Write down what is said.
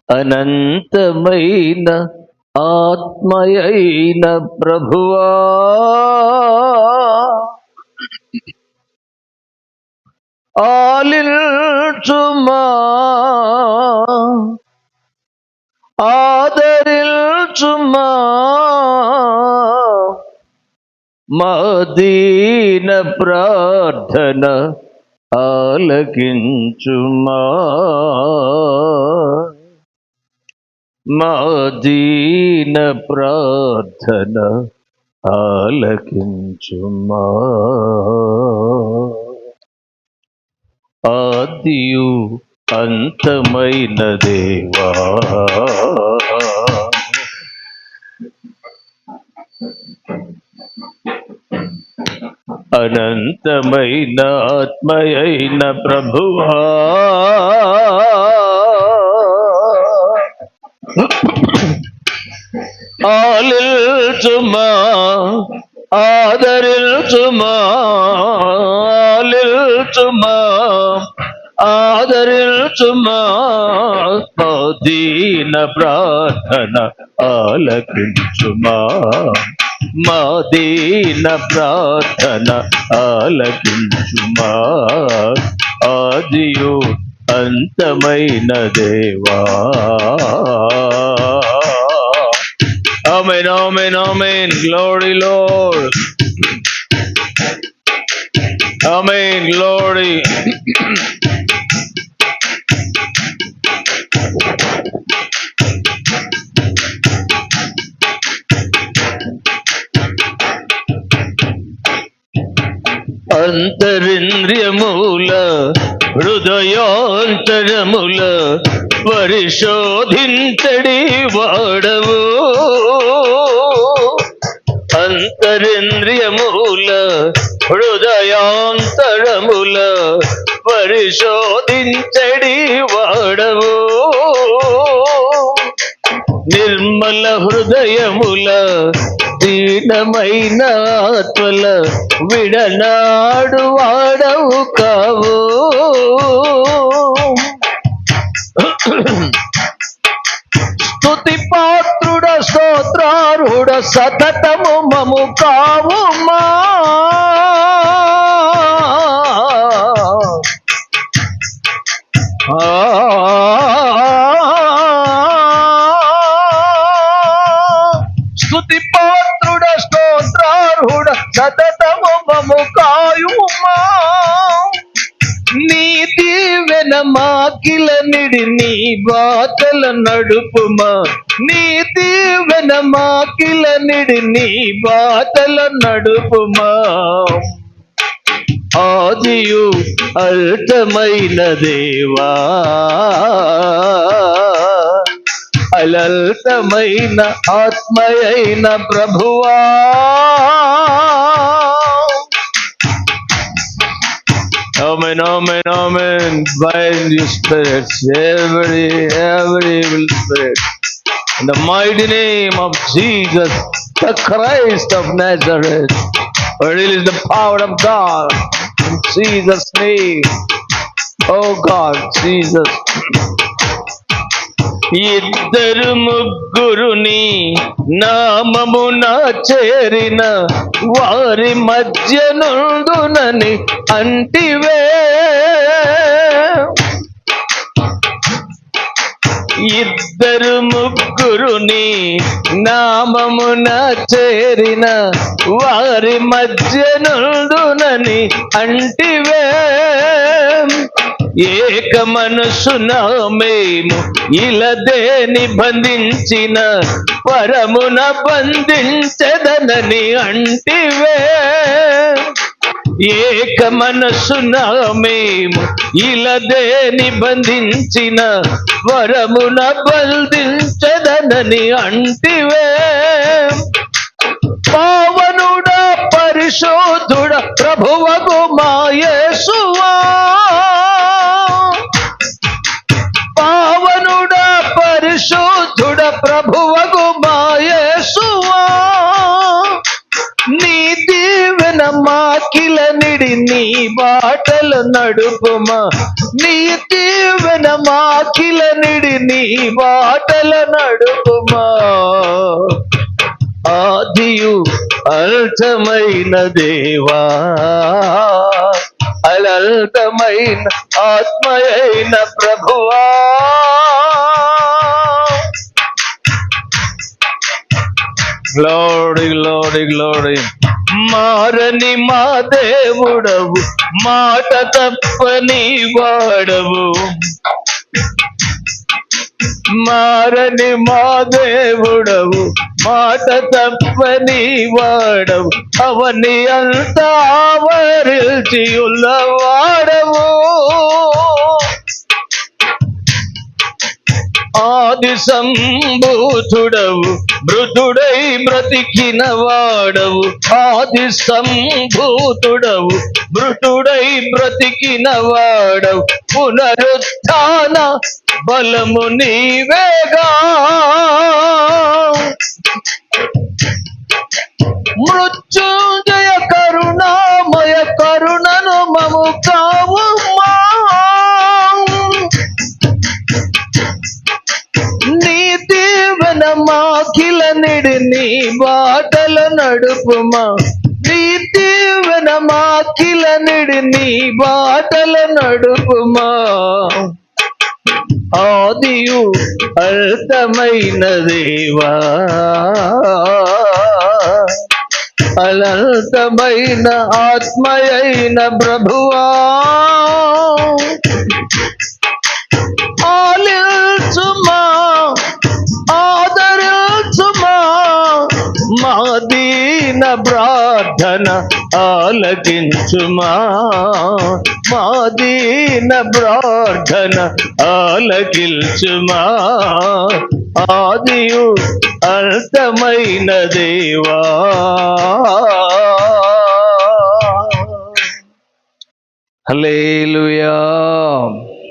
అనంతమైన ఆత్మయైన ప్రభువా, ఆలిల్చుమా, ఆదరిల్చుమా, మా దీన ప్రార్థన ఆలకించుమా, మా దీన ప్రార్థన ఆలకించుమా. ఆదియు అంతమైన దేవా, అనంతమైన ఆత్మయైన ప్రభువా, ఆలిల్చుమా, ఆదరిల్చుమా, ఆలిల్చుమా, ఆదరిల్చుమా, మా దీన ప్రార్థన ఆలకించుమా, మా దీన ప్రార్థన ఆలకించుమా. ఆదియు అంతమైన దేవా. Amen, amen, amen. Glory, Lord. Amen, glory. అంతరింద్రియముల హృదయాంతరముల పరిశోధించడి వాడవు, అంతరింద్రియముల హృదయాంతరముల పరిశోధించడి వాడవు, నిర్మల హృదయముల దీనమైన ఆత్మల విడనాడు వాడవు కావు. స్తుతి పాత్రుడ స్తోత్రారుడ సతతము మము కావుమా, స్తుతి పాత్రుడ స్తోత్రారుడ సతతము మము కాయుమా. నీ దీవెన మాకిల నిడి నీ బాటల నడుపుమా, నీ దీవెన మాకిల నిడి నీ బాటల నడుపుమా. ఆదియు అల్టమైన దేవా, అలల్టమైన ఆత్మయైన ప్రభువా, amen, amen, amen. Bind your spirits, every evil spirit, in the mighty name of Jesus, the Christ of Nazareth. Release the power of God in Jesus' name. Oh God, Jesus. ఇద్దరు ముగ్గురుని నామమున చేరిన వారి మధ్య నుండునని అంటివే, ఇద్దరు ముగ్గురుని నామమున చేరిన వారి మధ్య నుండునని అంటివే, ఏక మనసున మేము ఇలదే నిబంధించిన పరమున బంధించదనని అంటివే, ఏక మనసున మేము ఇలదే నిబంధించిన వరమున బంధించదనని అంటివే. పావనుడా పరిశోధుడ ప్రభువగు మా యేసువా, పావనుడా పరిశోధుడ ప్రభువగు మా యేసువా, నీ దీవెన మాకిల నిడి నీ బాటలు నడుపుమా, నీ దీవెన మాకిల నిడి నీ బాటల నడుపుమా. ఆదియు అల్పమైన దేవా, అనంతమైన ఆత్మయైన ప్రభువా, గ్లోరీ గ్లోరీ గ్లోరీ. మారని మా దేవుడవు, మాట తప్పని వాడవు, మారని మా దేవుడవు, మాట తప్పని వాడవు, అవని అంతా ఆవరించి ఉన్నవాడవు. ఆది సంభూతుడవు, మృతుడై బ్రతికిన వాడవు, ఆది సంభూతుడవు, మృతుడై బ్రతికిన వాడవు, పునరుత్థాన బలము నీవేగా. మృత్యుంజయ కరుణామయ కరుణను మము కావుమా, నీ దీవెన మాకిల నిడి నీ బాటల నడుపుమా, నీ దీవెన మాకిల నిడి నీ బాటల నడుపుమా. ఆదియు అల్పమైన దేవా, అనంతమైన ఆత్మయైన ప్రభువా, ఆలించుమా, ఆదరించుమా, మా దీన ప్రార్థన ఆలకించుమా, మా దీన ప్రార్థన ఆలకించుమా. ఆదియు అంతమైన దేవా. హల్లెలూయా.